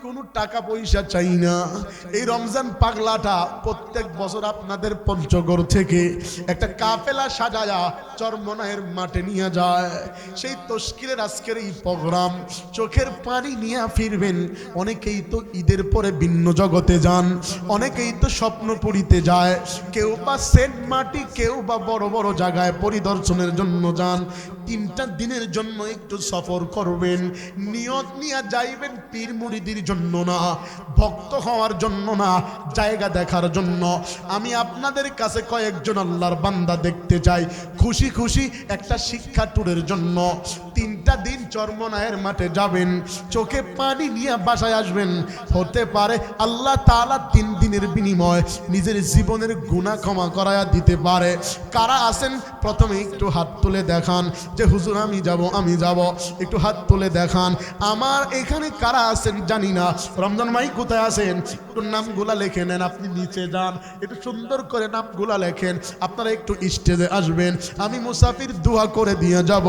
কোনো টাকা পয়সা চাই না। এই রমজান পাগলাটা প্রত্যেক বছর আপনাদের পঞ্চগড় থেকে একটা কাফেলা সাজায়া চরমনায়ের মাঠে নিয়ে যায়। সেই তশকিলের আজকের এই প্রোগ্রাম, চোখের পানি নিয়ে ফিরবেন। অনেকেই তো ঈদের পরে ভিন্ন জগতে যান, অনেকেই তো স্বপ্নপুরীতে যায়, কেউ বা সেন্ট মাটি, কেউ বা বড় বড় জায়গায় পরিদর্শনের জন্য যান। 3টা দিনের জন্য একটু সফর করবেন, নিয়ত নিয়ে যাইবেন পীর মুরিদির জন্য না, ভক্ত হওয়ার জন্য না, জায়গা দেখার জন্য। আমি আপনাদের কাছে কয়েকজন আল্লাহর বান্দা দেখতে চাই, খুশি খুশি একটা শিক্ষা ট্যুরের জন্য 3টা দিন চরমনায়ের মাঠে যাবেন, চোখে পানি নিয়ে বাসায় আসবেন। হতে পারে আল্লাহ তাআলা 3 দিনের বিনিময় নিজের জীবনের গুনাহ ক্ষমা করায়া দিতে পারে। কারা আছেন প্রথমে একটু হাত তুলে দেখান যে হুজুর আমি যাব, একটু হাত তুলে দেখান। আমার এখানে কারা আছেন জানি না। রমজান ভাই কোথায় আছেন? একটু নামগুলা লিখে নেন। আপনি নিচে যান, একটু সুন্দর করে নামগুলা লেখেন। আপনারা একটু স্টেজে আসবেন, আমি মুসাফির দোয়া করে দিয়ে যাব।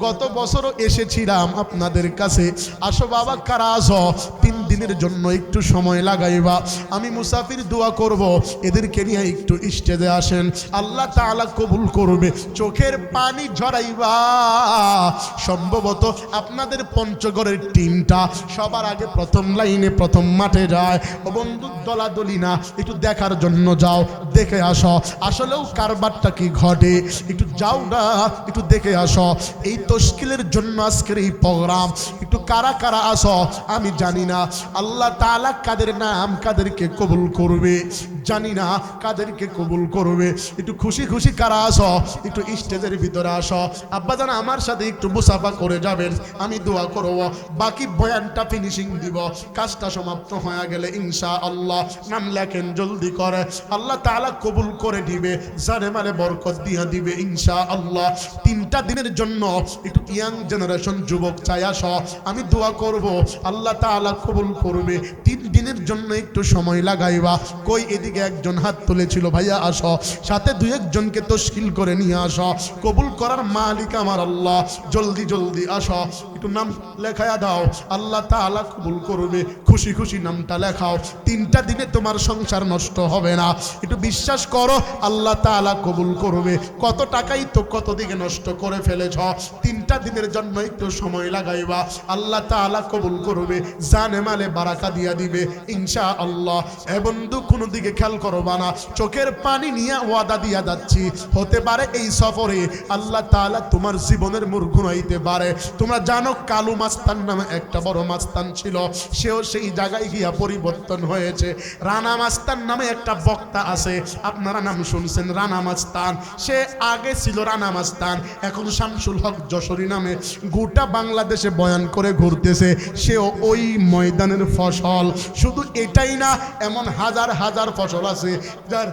গত বছরও এসেছিলাম আপনাদের কাছে। আসো বাবা, কারা আসো? 3 দিনের জন্য একটু সময় লাগাইবা, আমি মুসাফির দোয়া করব। এদেরকে নিয়ে একটু স্টেজে আসেন, আল্লাহ তাআলা কবুল করবে। চোখের পানি ঝরাইবা। সম্ভবত আপনাদের পঞ্চগড়ের টিমটা সবার আগে প্রথম লাইনে প্রথম মাঠে যায়। ও বন্ধু, দলাদলি না, একটু দেখার জন্য যাও, দেখে আসো আসলেও কারবারটা কি ঘটে। একটু যাও না, একটু দেখে আসো। এই তশকিলের জন্য আজকের এই প্রোগ্রাম। একটু কারা কারা আসো আমি জানি না। আল্লাহ তাআলা কাদের নাম কাদেরকে কবুল করবে জানি না, কাদেরকে কবুল করবে। একটু খুশি খুশি কারা আসো, একটু স্টেজের ভিতরে আসো। আব্বাজান আমার সাথে একটু মুসাফা করে যাবেন, আমি দোয়া করব। বাকি বয়ানটা ফিনিশিং দিব, কাজটা সমাপ্ত হয়ে গেলে ইনশাআল্লাহ নাম লেখেন জলদি করে, আল্লাহ তাআলা কবুল করে দিবে, জানে মানে বরকত দিয়া দিবে ইনশাআল্লাহ। 3টা দিনের জন্য একটু ইয়াং জেনারেশন যুবক চাই আসো, আমি দোয়া করব, আল্লাহ তাআলা কবুল করবে। 3 দিনের জন্য একটু সময় লাগাইবা। কই এদিকে একজন হাত তুলেছিল, ভাইয়া আসো, সাথে 2-1 জনকে তশকিল করে নিয়ে আসো। কবুল করার মালিক আমার আল্লাহ, জলদি জলদি আসো, একটু নাম লেখায়া দাও, আল্লাহ তাআলা কবুল করবে। খুশি খুশি নামটা লেখাও, 3টা দিনে তোমার সংসার নষ্ট হবে না। একটু বিশ্বাস করো, আল্লাহ তাআলা কবুল করবে। কত টাকাই তো কত দিকে নষ্ট করে ফেলেছ, 3টা দিনের জন্য একটু সময় লাগাইবা, আল্লাহ তাআলা কবুল করবে, জানে মালে বারাকা দিয়া দিবে ইনশাআল্লাহ। এ বন্ধু, কোনো দিকে খেয়াল করবা না, চোখের পানি নিয়ে ওয়াদা দিয়া যাচ্ছি, হতে পারে এই সফরে আল্লাহ তাআলা তোমার জীবনের মোড় ঘুরাইতে পারে। তোমরা জানো কালু মাস্তান নামে একটা বড় মাস্তান ছিল, সেও সেই জায়গায় গিয়া পরিবর্তন হয়েছে। রানা মাস্তান নামে একটা বক্তা আছে, আপনারা নাম শুনছেন রানা মাস্তান। সে আগে ছিল রানা মাস্তান, এখন শামসুল হক যশোরী নামে গোটা বাংলাদেশে বয়ান করে ঘুরতেছে। সেও ওই ময়দানের ফসল। শুধু এটাই না, এমন হাজার হাজার ফসল আছে যার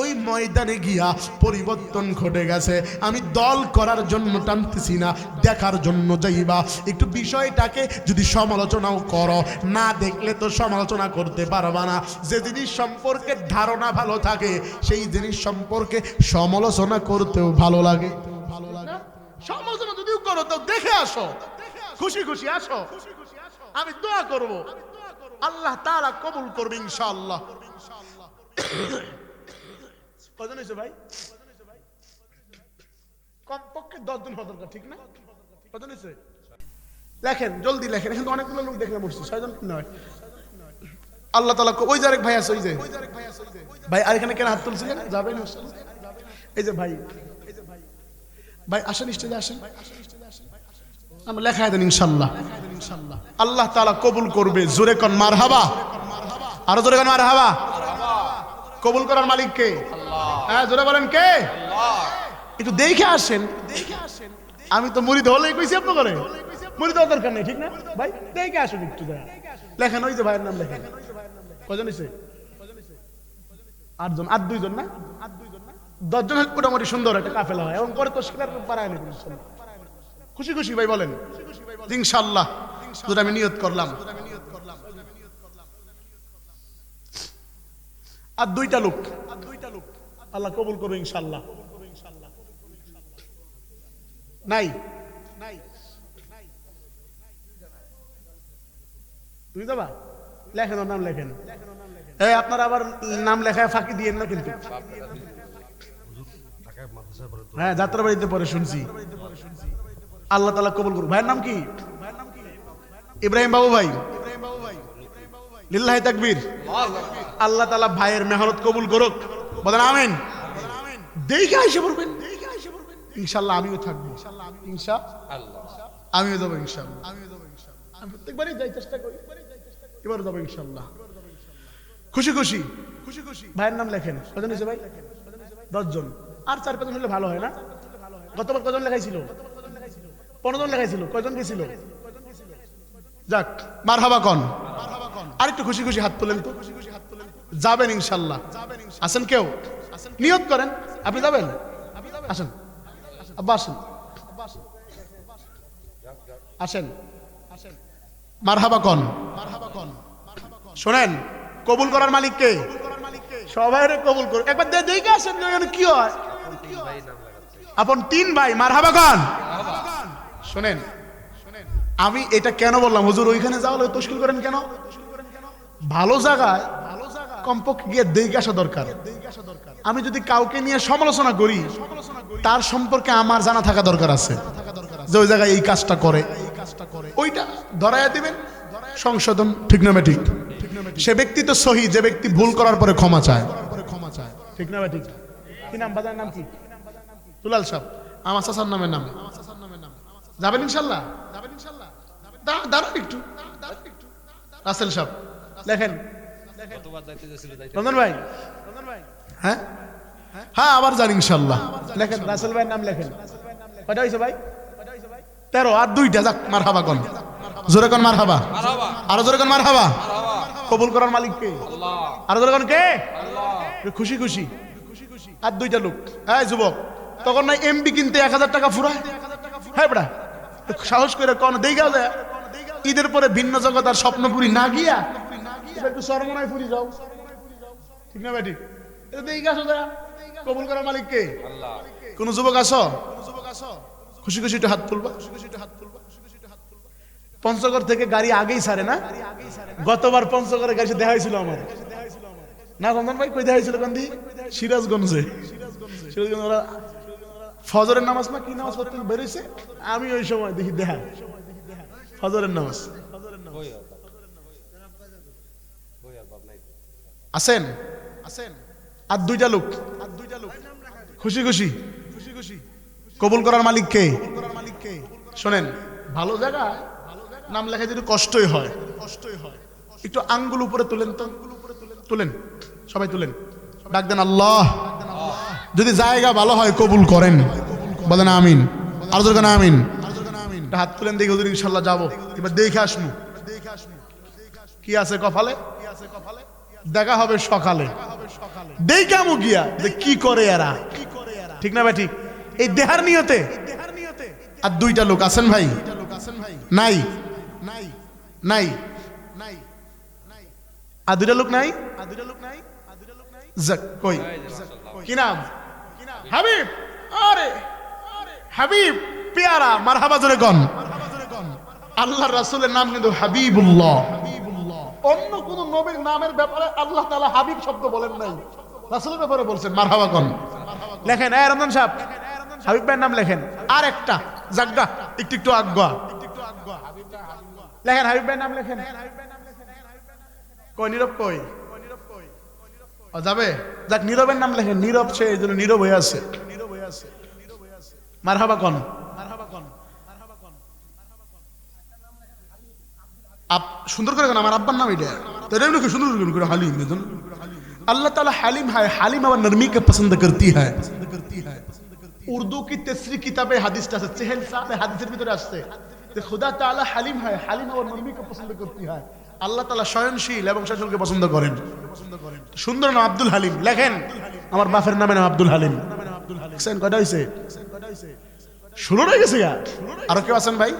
ওই ময়দানে গিয়া পরিবর্তন ঘটে গেছে। আমি দল করার জন্য টানতেছি না, দেখার জন্য যাইবা। একটু বিষয়টাকে যদি সমালোচনাও করো, না দেখলে তো সমালোচনা করতে পারবা না। যে জিনিস সম্পর্কে ধারণা ভালো থাকে, সেই জিনিস সম্পর্কে সমালোচনা করতেও ভালো লাগে। সমালোচনা যদিও করো তো দেখে আসো, খুশি খুশি আসো, আমি দোয়া করব, আল্লাহ তাআলা কবুল করবে ইনশাআল্লাহ। কজন হয়েছে ভাই? কমপক্ষে 10 জন হওয়া দরকার, ঠিক না? কজন হয়েছে? লেখেন, জলদি লেখেন। এখন অনেকগুলো লোক দেখে বসছে, 6 জন নয়। আল্লাহ তাআলা ওই যে আরেক ভাই আছে, ওই যে ভাই, আর এখানে কেন হাত তুলছিলেন? যাবেন এই যে ভাই, ভাই আসেন, স্টেজে আসেন, আমরা লেখায় দেন ইনশাআল্লাহ। আল্লাহ তাআলা কবুল করবে। জোরে কোন মারহাবা, আরো জোরে কোন মারহাবা। কবুল করার মালিক কে? হ্যাঁ, জোরে বলেন কে? একটু দেখে আসেন। আমি তো মুরিদ হলেই কইছি আপনি করে, মুরিদ হওয়ার দরকার নেই, ঠিক না ভাই? দেখে আসুন একটু, লেখেন। ওই যে ভাইয়ের নাম লেখেন। কজন হয়েছে? 8 জন। আর 2 জন না? 10 জন মোটামুটি সুন্দর একটা কাফেলা হয়। এবং পরে তো শিকার পারায় না। খুশি খুশি ভাই বলেন ইনশাআল্লাহ। যেটা আমি নিয়ত করলাম। আর 2টা লোক আল্লাহ কবুল করবে ইনশাআল্লাহ। নাই তুমি যাবা? লেখেন, ওর নাম লেখেন। এই আপনারা আবার নাম লেখায় ফাঁকি দিয়েন না কিন্তু। হ্যাঁ, যাত্রাবাড়িতে পরে শুনছি। আল্লাহ তাআলা কবুল করুক। ভাইয়ের নাম কি? ইব্রাহিম বাবু ভাই, লিল্লাহি তাকবীর। আল্লাহ তাআলা ভাইয়ের মেহনত কবুল করুক, বলেন আমিন। দেখে আইসা পড়বেন ইনশাআল্লাহ, আমিও থাকবো ইনশাআল্লাহ, আমিও যাবো ইনশাআল্লাহ। আমি প্রত্যেকবারই যাই, চেষ্টা করি, এবার যাবো ইনশাআল্লাহ। খুশি খুশি ভাইয়ের নাম লেখেন। কজন হয়েছে ভাই? 10 জন। আর 4-5 জন হলে ভালো হয় না? গতবার কজন লেখাইছিল? 15 জন লেখাইছিল। কয়জন গেছিল? যাক, মারহাবা কোন। আর একটু খুশি খুশি হাত তোলেন তো। যাবেন ইনশাআল্লাহ। আসেন, কেউ নিয়ত করেন আপনি যাবেন। আসেন আব্বা, আসেন আসেন। মারহাবা কোন। শোনেন, কবুল করার মালিক কে? সবাই কবুল করুন। একবার দেখে আসেন কি হয়। আপন 3 ভাই, মারহাবা কোন। শোনেন, আমি এটা কেন বললাম, হুজুর ওইখানে যাওয়ালে তশকিল করেন কেন? ভালো জায়গায় কমপক্ষে গিয়ে দেখে আসা দরকার। আমি যদি কাউকে নিয়ে সমালোচনা করি, তার সম্পর্কে আমার জানা থাকা দরকার আছে, যে ওই জায়গায় এই কাজটা করে, ওইটা ধরাইয়া দিবেন, সংশোধন। ঠিক না ঠিক? সে ব্যক্তি তো সহি যে ব্যক্তি ভুল করার পরে ক্ষমা চায়। ঠিক না ঠিক? কি নাম? বাজার নাম কি? দুলাল সাহেব। আমার চাচার নামের নাম। যাবেন ইনশাআল্লাহ? দাঁড়ান একটু। রাসেল সাহেব লেখেন। রঞ্জন ভাই, হ্যাঁ হ্যাঁ, আবার যান ইনশাআল্লাহ। লেখেন, রাসেল ভাইয়ের নাম লেখেন। কয়টা হয়েছে ভাই? 13। আর 2টা। যাক, মারহাবা কোন। জোরে কোন মারহাবা। আরো জোরে কোন মারহাবা। কবুল করার মালিক কে? আরো জোরে কোন কে? খুশি খুশি। আর 2টা লোক। এই যুবক, তখন না এমবি কিনতে 1000 টাকা ফুরায়? হ্যাঁ বেটা, সাহস করে কোন দেইগা যায়। ঈদের পরে ভিন্ন জগৎ আর স্বপ্নপুরি না গিয়া একটু সরমনায় ফুরি যাও। ঠিক না ভাই? ঠিক। এটা দেইগা আসো, কবুল করার মালিক কে? আল্লাহ। কোন যুবক আসো, খুশি খুশি একটু হাত তুলবা। পঞ্চগড় থেকে গাড়ি আগেই ছাড়ে না? গতবার পঞ্চগড়ে গাড়ি দেখা হয়েছিল আমার। না রঞ্জন ভাই, কই দেখা হয়েছিল? কান্দি সিরাজগঞ্জে। ওরা ফজরের নামাজ না কি নামাজ পড়তে বেরিয়েছে, আমি ওই সময় দেখি দেখা ফজরের নামাজ। আসেন আর 2টা লোক। খুশি খুশি কবুল করার মালিক কে? শোনেন, ভালো জায়গায় নাম লেখায় যদি কষ্টই হয়, একটু আঙ্গুল উপরে তুলেন তো। তুলেন, সবাই তুলেন, ডাক দেন আল্লাহ। যদি জায়গা ভালো হয় কবুল করেন, বলেন আমিন। আর যখন আমিন, হাত তুলেন দেখি হুজুর ইনশাআল্লাহ যাবো। এবার দেখে আসবো কি আছে কপালে। দেখা হবে সকালে। দেখামু গিয়া যে কি করে এরা। ঠিক না ভাই? ঠিক। এই দেহার নিয়তে। আর 2টা লোক আছেন ভাই? নাই নাই। আর 2টা লোক নাই। কই? কি নাম? হাবিব। আরে হাবিব পেয়ারা, মারহাবা জোরে কোন। আল্লাহর রাসূলের নাম কিন্তু হাবিবুল্লাহ। অন্য কোন নবীর নামের ব্যাপারে আল্লাহ তাআলা হাবিব শব্দ বলেন নাই, রাসূলের ব্যাপারে বলছেন। মারহাবা কোন। লেখেন, এই রঞ্জন সাহেব, হাবিব ভাইয়ের নাম লেখেন। আর একটা জাগা একটু আগুয়া লেখেন, হাবিব ভাইয়ের নাম লেখেন। কই নীরব? কই যাবে? যাক, নীরবের নাম লেখেন। নীরব, সে এই জন্য নীরব হয়ে আছে। মারহাবা কোন। সুন্দর করে আমার আব্বার নাম এটা, সুন্দর করে হালিম। अल्लाह ताला हालिम है, हालिम और नरमी के पसंद करती है। उर्दू की तेसरी किताबे हदीस আছে, চেহেল সাহেব হাদিসের ভিতরে আসছে যে খোদা তাআলা হালিম है, हालिम और नरमी के पसंद करती है। আল্লাহ তাআলা সহনশীল এবং শাসনকে পছন্দ করেন। সুন্দর নাম আব্দুল হালিম। লেখেন, আমার বাপের নামে নাম আব্দুল হালিম। কয়টা হইছে? 16 হয়ে গেছে। আর কেউ আছেন ভাই?